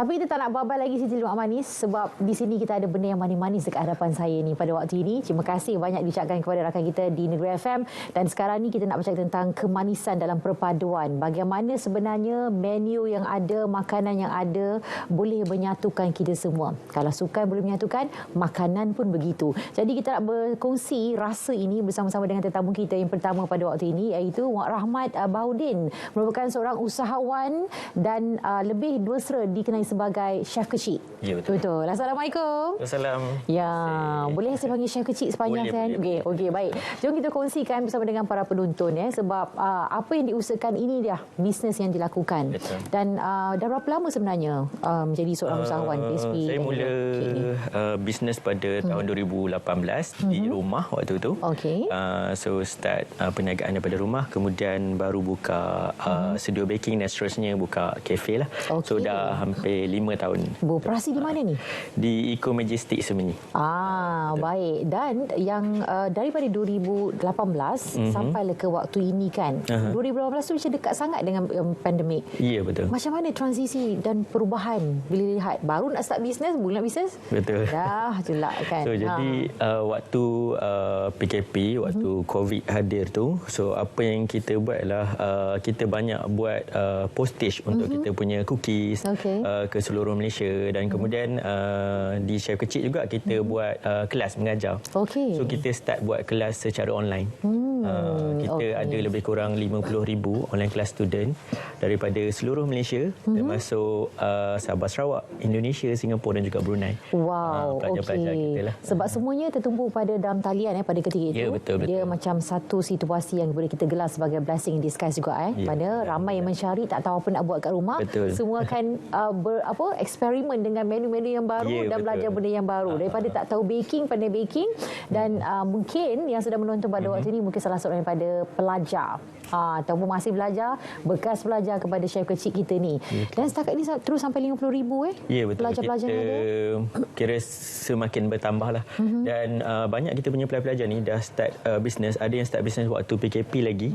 Tapi kita tak nak babal lagi Siti Lemak Manis sebab di sini kita ada benda yang manis-manis dekat hadapan saya ni pada waktu ini. Terima kasih banyak diucapkan kepada rakan kita di Negeri FM. Dan sekarang ni kita nak bercakap tentang kemanisan dalam perpaduan. Bagaimana sebenarnya menu yang ada, makanan yang ada boleh menyatukan kita semua. Kalau sukan boleh menyatukan, makanan pun begitu. Jadi kita nak berkongsi rasa ini bersama-sama dengan tetamu kita yang pertama pada waktu ini, iaitu Wak Rahmat Bahudin, merupakan seorang usahawan dan lebih mesra dikenali sebagai chef kecil. Ya, betul. Assalamualaikum. Assalamualaikum. Ya, boleh saya panggil chef kecil sepanjang saya? Okey, baik. Jom kita kongsikan bersama dengan para penonton sebab apa yang diusahakan ini dia bisnes yang dilakukan. Betul. Dan dah berapa lama sebenarnya menjadi seorang usahawan PSP? Saya mula bisnes pada tahun 2018 di rumah waktu tu. Okey. So start perniagaan daripada rumah, kemudian baru buka studio baking dan seterusnya buka kafe lah. Okay. So dah hampir 5 tahun. Beroperasi di mana ni? Di Eco Majestic Semenyi. Baik. Dan yang daripada 2018 sampai ke waktu ini kan. 2018 tu macam dekat sangat dengan pandemik. Ya, betul. Macam mana transisi dan perubahan bila lihat baru nak start bisnes, mula bisnes? Betul. Dah jelak kan. So jadi waktu PKP, waktu COVID hadir tu, so apa yang kita buat adalah kita banyak buat postage untuk kita punya cookies ke seluruh Malaysia, dan kemudian di Chef Kecil juga kita buat kelas mengajar. So kita start buat kelas secara online. Kita ada lebih kurang 50,000 online kelas student daripada seluruh Malaysia, termasuk Sabah, Sarawak, Indonesia, Singapura dan juga Brunei. Wow, pelajar-pelajar kita lah. Sebab semuanya tertumpu pada dalam talian pada ketika itu. Ya, betul. Dia macam satu situasi yang boleh kita gelar sebagai blessing in disguise juga Ya, pada ramai yang mencari, tak tahu apa nak buat kat rumah. Betul. Semua akan eksperimen dengan menu-menu yang baru dan betul. belajar benda yang baru. Daripada tak tahu baking, pandai baking, dan mungkin yang sedang menonton pada waktu ini mungkin salah seorang daripada pelajar ataupun masih belajar, bekas pelajar kepada chef kecil kita ni. Dan setakat ini terus sampai 50,000 Ya, betul. pelajar-pelajar kita yang ada. Kira semakin bertambah lah. Dan banyak kita punya pelajar ni dah start bisnes. Ada yang start bisnes waktu PKP lagi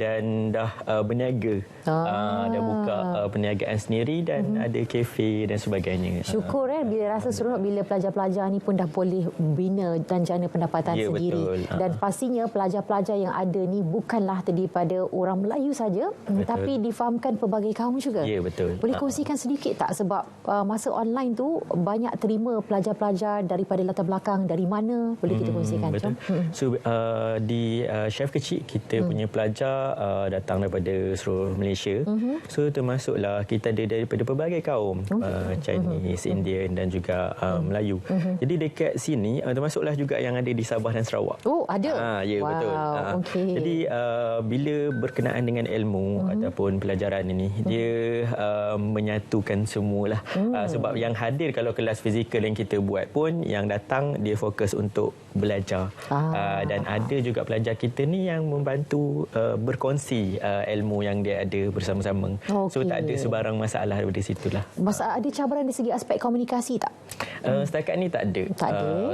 dan dah berniaga. Dah buka perniagaan sendiri dan ada kafe dan sebagainya. Syukur bila rasa seronok bila pelajar-pelajar ni pun dah boleh bina dan jana pendapatan sendiri. Betul. Dan pastinya pelajar-pelajar yang ada ni bukanlah terdiri pada orang Melayu saja, tapi difahamkan pelbagai kaum juga. Ya, betul. Boleh kongsikan sedikit tak, sebab masa online tu banyak terima pelajar-pelajar daripada latar belakang dari mana? Boleh kita kongsikan? Betul. So di Chef Kecil kita punya pelajar datang daripada seluruh Malaysia. So termasuklah kita ada daripada pelbagai kaum, Chinese, Indian dan juga Melayu. Jadi dekat sini termasuklah juga yang ada di Sabah dan Sarawak. Oh, ada? Ya, betul. Jadi bila berkenaan dengan ilmu ataupun pelajaran ini, dia menyatukan semualah. Sebab yang hadir kalau kelas fizikal yang kita buat pun, yang datang dia fokus untuk belajar. Dan ada juga pelajar kita ni yang membantu berkongsi ilmu yang dia ada bersama-sama. So tak ada sebarang masalah daripada situlah. Ada cabaran dari segi aspek komunikasi tak? Setakat ni tak ada.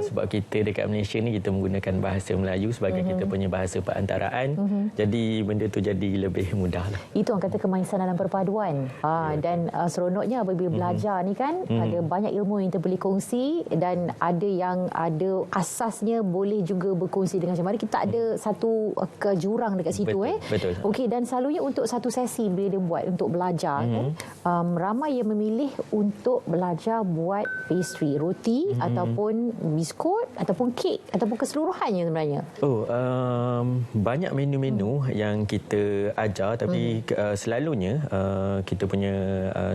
Sebab kita dekat Malaysia ni kita menggunakan bahasa Melayu sebagai kita punya bahasa perantaraan. Jadi benda tu jadi lebih mudah lah. Itu orang kata kemanisan dalam perpaduan. Dan seronoknya apabila belajar ni kan, ada banyak ilmu yang kita boleh kongsi, dan ada yang ada asasnya boleh juga berkongsi dengan macam mana. Kita tak ada satu kejurang dekat situ. Betul. Okey, dan selalunya untuk satu sesi bila dia buat untuk belajar kan, ramai yang memilih untuk belajar buat pastry, roti ataupun biskut ataupun kek ataupun keseluruhannya sebenarnya. Banyak menu-menu yang kita ajar, tapi selalunya kita punya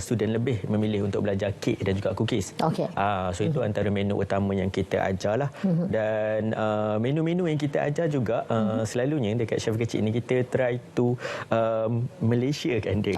student lebih memilih untuk belajar kek dan juga cookies. So itu antara menu utama yang kita ajar lah. Dan menu-menu yang kita ajar juga selalunya dekat Chef Kecil ni kita try to Malaysia kan dia.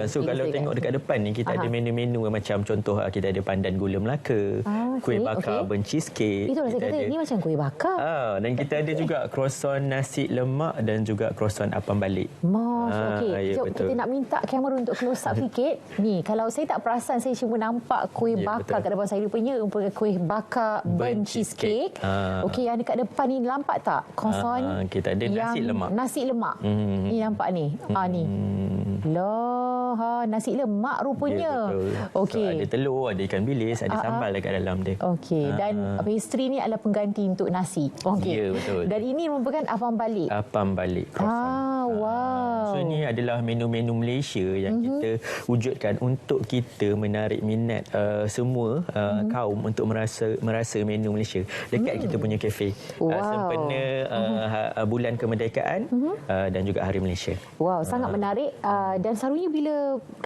So kalau tengok dekat depan ni kita ada menu-menu macam contoh kita ada pandan gula Melaka, kuih bakar burnt cheesecake. Itulah saya kata ini macam kuih bakar. Dan kita ada juga croissant nasi lemak dan juga croissant apam balik. Jom kita nak minta kamera untuk close up sikit. Ni kalau saya tak perasan, saya cuma nampak kuih bakar kat depan saya. Rupanya kuih bakar burnt cheesecake. Okey, yang dekat depan ni nampak tak? Croissant kita ada nasi lemak. Nasi lemak. Ni nampak ni. Ni. Lah, nasi lemak rupanya. Ya, betul. Okey. So, ada telur, ada ikan bilis, ada sambal dekat dalam dia. Okey. Dan pastry ni adalah pengganti untuk nasi. Okey. Ya, betul. Dan ini merupakan apam balik. Apam balik croissant. Wow. So ini adalah menu-menu Malaysia yang kita wujudkan untuk kita menarik minat semua kaum untuk merasa menu Malaysia dekat kita punya kafe. Sempena bulan kemerdekaan dan juga Hari Malaysia. Wow, sangat menarik. Dan selalunya bila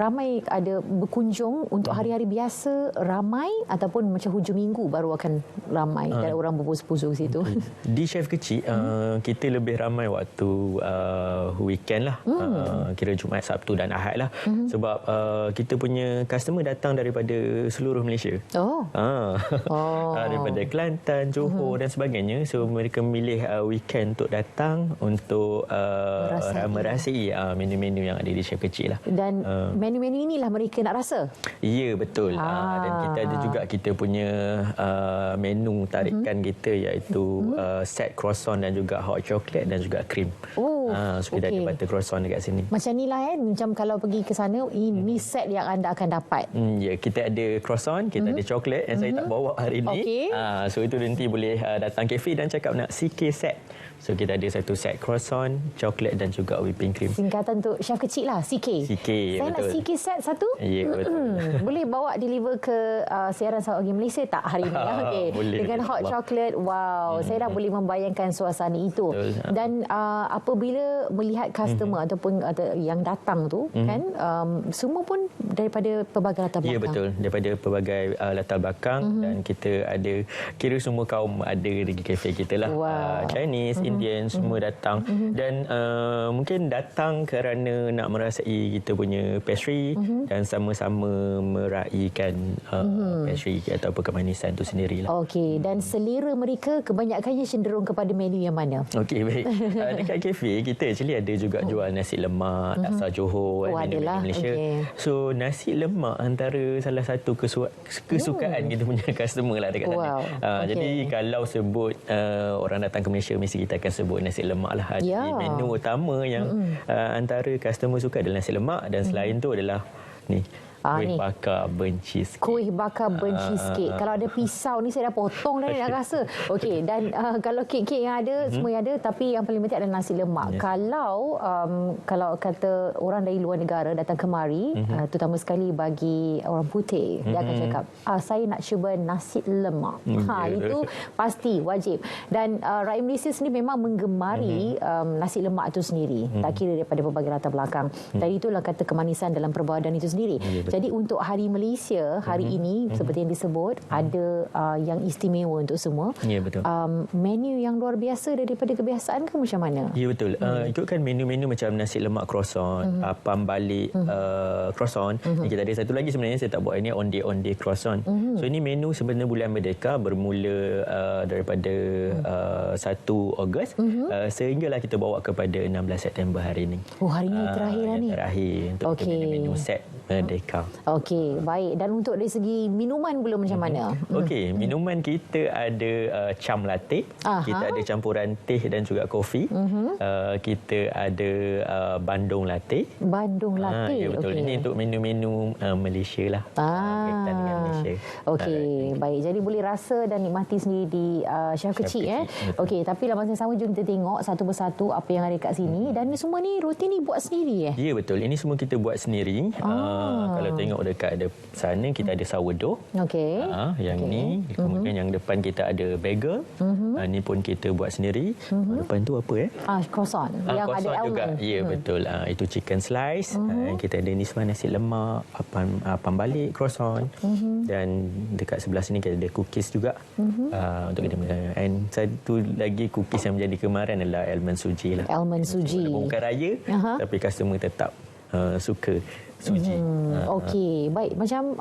ramai ada berkunjung untuk hari-hari biasa ramai ataupun macam hujung minggu baru akan ramai dan orang berpusu-pusu situ. Di Chef Kecil kita lebih ramai waktu weekend lah. Kira Jumaat, Sabtu dan Ahad lah. Sebab kita punya customer datang daripada seluruh Malaysia. Daripada Kelantan, Johor dan sebagainya. So mereka memilih weekend untuk datang untuk merasai menu-menu yang ada di Chef Kecil lah. Dan menu-menu inilah mereka nak rasa? Ya, betul. Dan kita ada juga kita punya menu tarikan kita iaitu set croissant dan juga hot chocolate dan juga krim. So kita ada butter croissant dekat sini. Macam ni lah macam kalau pergi ke sana, ini set yang anda akan dapat. Ya, kita ada croissant, kita ada coklat yang saya tak bawa hari ni. So itu nanti boleh datang kafe dan cakap nak CK set. So kita ada satu set croissant, coklat dan juga whipping cream. Singkatan untuk Chef Kecil lah, CK. CK, saya betul. Nak CK set satu. Ya, betul. Boleh bawa deliver ke siaran Sahabat Pagi Malaysia tak hari ni? Okay. Boleh. Dengan hot chocolate, wow. Saya dah boleh membayangkan suasana itu. Betul. Dan apabila melihat customer ataupun yang datang tu, kan, semua pun daripada pelbagai latar belakang. Ya, betul. Daripada pelbagai latar belakang dan kita ada, kira semua kaum ada di kafe kita lah. Chinese, Indian, semua datang. Dan mungkin datang kerana nak merasai kita punya pastry dan sama-sama meraihkan pastry atau kemanisan itu sendirilah. Okey, dan selera mereka kebanyakannya cenderung kepada menu yang mana? Okey, baik. Dekat kafe kita actually ada juga jual nasi lemak, laksa Johor, menu Malaysia. So nasi lemak antara salah satu kesukaan kita punya customer lah dekat sana. Jadi kalau sebut orang datang ke Malaysia, mesti kita akan sebut nasi lemak lah. Jadi menu utama yang antara customer suka adalah nasi lemak dan selain tu adalah ni. Kuih bakar burnt cheesecake. Kuih bakar burnt cheesecake. Kalau ada pisau ni saya dah potong dah nak rasa. Okey, dan kalau kek-kek yang ada, semua yang ada, tapi yang paling penting adalah nasi lemak. Kalau kata orang dari luar negara datang kemari, terutama sekali bagi orang putih, dia akan cakap, saya nak cuba nasi lemak. Itu pasti wajib. Dan rakyat Malaysia sendiri memang menggemari nasi lemak itu sendiri. Tak kira daripada berbagai latar belakang. Dan itulah kata kemanisan dalam perbuadan itu sendiri. Jadi untuk Hari Malaysia hari ini seperti yang disebut ada yang istimewa untuk semua. Ya, betul. Menu yang luar biasa daripada kebiasaan ke macam mana? Ya, betul. Ikutkan menu-menu macam nasi lemak croissant, apam balik croissant. Kita ada satu lagi sebenarnya saya tak buat ini, onde-onde croissant. So ini menu sebenarnya bulan Merdeka bermula daripada 1 Ogos sehinggalah kita bawa kepada 16 September hari ini. Hari ini terakhir lah ni. Terakhir untuk menu set Merdeka. Okey, baik. Dan untuk dari segi minuman pula macam mana? Okey, minuman kita ada cam latte. Kita ada campuran teh dan juga kopi. Kita ada bandung latte. Bandung latte. Ya, betul. Okay. Ini untuk menu-menu Malaysia lah. Berkaitan dengan Malaysia. Okey, baik. Jadi boleh rasa dan nikmati sendiri di Chef Kecil. Okey, tapi dalam masa yang sama jom kita tengok satu persatu apa yang ada kat sini. Dan semua ni roti ni buat sendiri Ya, betul. Ini semua kita buat sendiri. Kalau tengok dekat sana kita ada sourdough. Okey. Yang ni, kemudian yang depan kita ada bagel. Ni pun kita buat sendiri. Depan tu apa croissant. Yang croissant ada juga. almond. Ya, betul. Itu chicken slice. Kita ada ni semua nasi lemak, apam balik, croissant. Dan dekat sebelah sini kita ada cookies juga. Untuk kita makan. And satu lagi cookies yang menjadi kemaran adalah almond suji lah. Almond suji. Bukan raya, tapi customer tetap suka suji. Okey, baik. Macam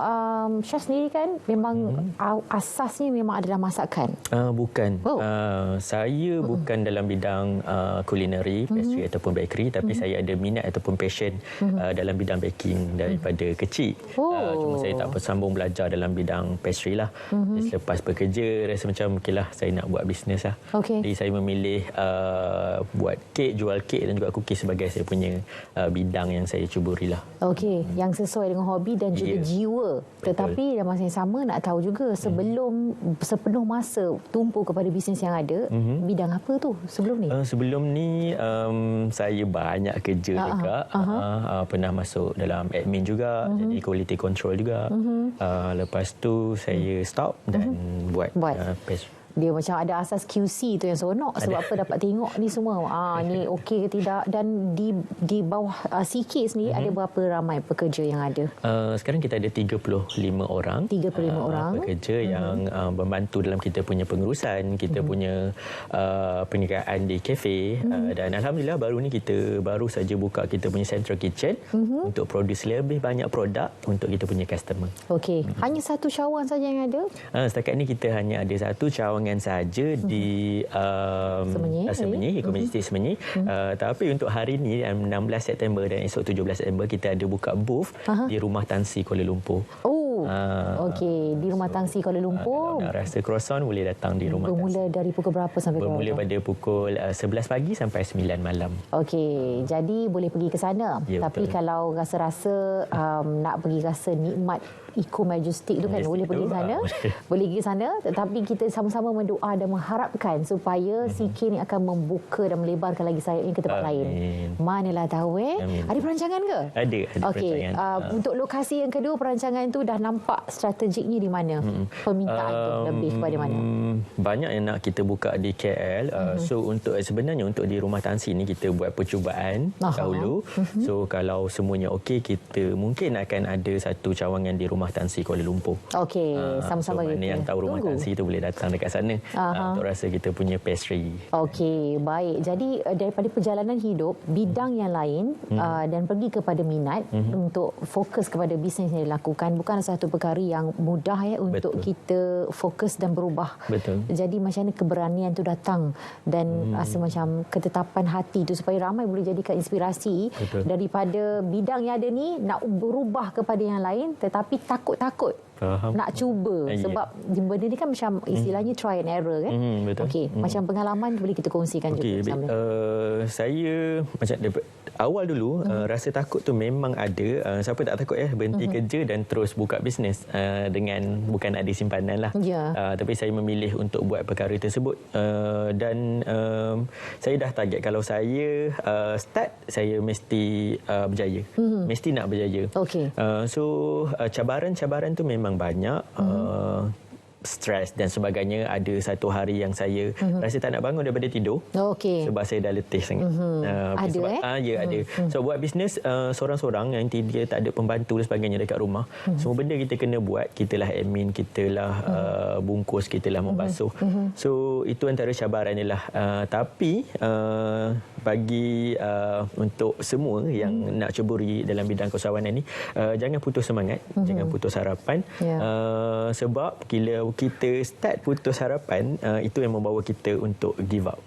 Syah sendiri kan memang asasnya memang adalah masakan. Bukan. Saya bukan dalam bidang culinary, pastry ataupun bakery, tapi saya ada minat ataupun passion dalam bidang baking daripada kecil. Cuma saya tak bersambung belajar dalam bidang pastry lah. Selepas bekerja rasa macam okeylah saya nak buat bisnes lah. Jadi saya memilih buat kek, jual kek dan juga cookies sebagai saya punya bidang yang saya cuburi lah. Okey, yang sesuai dengan hobi dan juga jiwa. Tetapi dalam masa yang sama nak tahu juga sebelum sepenuh masa tumpu kepada bisnes yang ada, bidang apa tu sebelum ni? Sebelum ni saya banyak kerja juga. Pernah masuk dalam admin juga, jadi quality control juga. Lepas tu saya stop dan buat pastry. Dia macam ada asas QC tu yang seronok. Sebab apa dapat tengok ni semua. Ni okey ke tidak. Dan di bawah CK sendiri ada berapa ramai pekerja yang ada? Sekarang kita ada 35 orang. 35 orang. Pekerja yang membantu dalam kita punya pengurusan, kita punya perniagaan di kafe. Dan Alhamdulillah baru ni kita baru saja buka kita punya central kitchen untuk produce lebih banyak produk untuk kita punya customer. Okey. Hanya satu cawangan saja yang ada? Setakat ni kita hanya ada satu cawangan saja di Semenyih, Komuniti Semenyih. Tapi untuk hari ni 16 September dan esok 17 September kita ada buka booth di Rumah Tan Sri Kuala Lumpur. Okey, di Rumah Tan Sri Kuala Lumpur. Nak rasa croissant boleh datang di Rumah Tan Sri. Bermula dari pukul berapa sampai berapa? Bermula pada pukul 11 pagi sampai 9 malam. Okey, jadi boleh pergi ke sana. Tapi betul. Kalau rasa-rasa nak pergi rasa nikmat Eco Majestic tu kan, boleh pergi ke sana. Boleh pergi ke sana, tetapi kita sama-sama mendoa dan mengharapkan supaya CK ni akan membuka dan melebarkan lagi sayapnya ke tempat lain. Manalah tahu Ada perancangan ke? Ada Okey, untuk lokasi yang kedua, perancangan tu dah nampak strategiknya di mana? Permintaan tu lebih kepada mana? Banyak yang nak kita buka di KL. So sebenarnya untuk di Rumah Tan Sri ni kita buat percubaan dahulu. So kalau semuanya okey, kita mungkin akan ada satu cawangan di Rumah Tan Sri Kuala Lumpur. Okey, sama-sama so, mana yang tahu Rumah Tan Sri tu boleh datang dekat sana untuk rasa kita punya pastry. Okey, baik. Jadi daripada perjalanan hidup, bidang yang lain dan pergi kepada minat untuk fokus kepada bisnes yang dilakukan bukan satu perkara yang mudah untuk kita fokus dan berubah. Jadi macam mana keberanian tu datang dan rasa macam ketetapan hati tu supaya ramai boleh jadikan inspirasi daripada bidang yang ada ni nak berubah kepada yang lain tetapi takut-takut nak cuba sebab benda ni kan macam istilahnya try and error kan. Okey, macam pengalaman boleh kita kongsikan juga bersama. Saya macam awal dulu rasa takut tu memang ada. Siapa tak takut berhenti kerja dan terus buka bisnes dengan bukan ada simpanan lah. Tapi saya memilih untuk buat perkara tersebut dan saya dah target kalau saya start saya mesti berjaya. Mesti nak berjaya. So cabaran-cabaran tu memang banyak. Stres dan sebagainya. Ada satu hari yang saya rasa tak nak bangun daripada tidur sebab saya dah letih sangat. Ada ada. So buat bisnes seorang-seorang yang dia tak ada pembantu dan sebagainya dekat rumah. Semua benda kita kena buat. Kita lah admin, kita lah bungkus, kita lah membasuh. So itu antara cabaran dia lah. Tapi bagi untuk semua yang nak ceburi dalam bidang keusahawanan ni, jangan putus semangat, jangan putus harapan. Sebab bila kita start putus harapan, itu yang membawa kita untuk give up.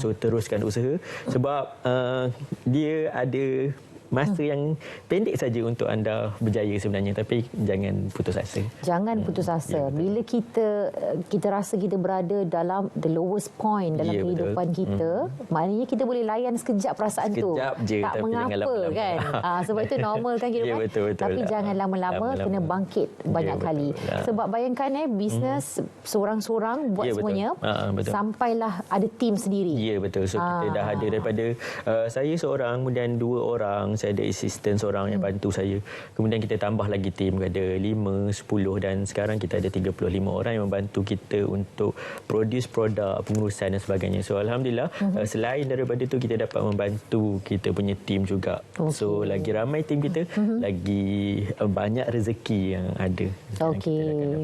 So teruskan usaha sebab dia ada masa yang pendek saja untuk anda berjaya sebenarnya, tapi jangan putus asa. Jangan putus asa. Bila kita rasa kita berada dalam the lowest point dalam kehidupan kita, maknanya kita boleh layan sekejap perasaan tu. Tak mengapa kan. Sebab itu normal kan kehidupan. Betul. Tapi jangan lama-lama, kena bangkit banyak kali. Sebab bayangkan bisnes seorang-seorang buat semuanya, sampailah ada tim sendiri. Ya, betul. So kita dah ada daripada saya seorang, kemudian 2 orang, saya ada assistant seorang yang bantu saya. Kemudian kita tambah lagi tim, ada 5, 10 dan sekarang kita ada 35 orang yang membantu kita untuk produce produk, pengurusan dan sebagainya. So alhamdulillah, selain daripada itu kita dapat membantu kita punya tim juga. So lagi ramai tim kita, lagi banyak rezeki yang ada.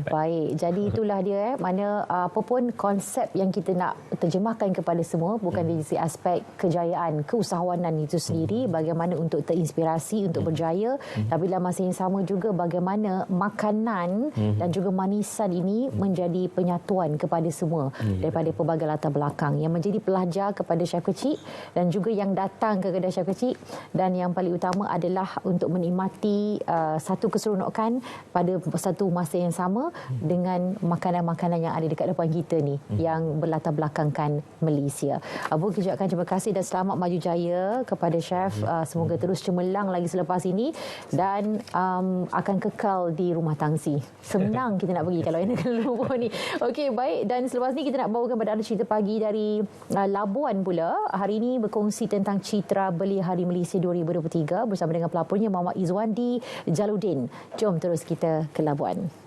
Baik. Jadi itulah dia mana apa pun konsep yang kita nak terjemahkan kepada semua bukan dari sisi aspek kejayaan, keusahawanan itu sendiri, bagaimana untuk untuk terinspirasi, untuk berjaya. Tapi dalam masa yang sama juga bagaimana makanan dan juga manisan ini menjadi penyatuan kepada semua daripada pelbagai latar belakang, yang menjadi pelajar kepada chef kecil dan juga yang datang ke kedai chef kecil, dan yang paling utama adalah untuk menikmati satu keseronokan pada satu masa yang sama dengan makanan-makanan yang ada dekat depan kita ni yang berlatar belakangkan Malaysia. Abu, ucapkan terima kasih dan selamat maju jaya kepada chef. Semoga terus cemerlang lagi selepas ini dan akan kekal di rumah tangsi. Senang kita nak pergi kalau yang nak luar ni. Okey, baik, dan selepas ni kita nak bawakan pada anda cerita pagi dari Labuan pula. Hari ini berkongsi tentang Citra Belia Hari Malaysia 2023 bersama dengan pelapornya Muhammad Izzuan di Jaludin. Jom terus kita ke Labuan.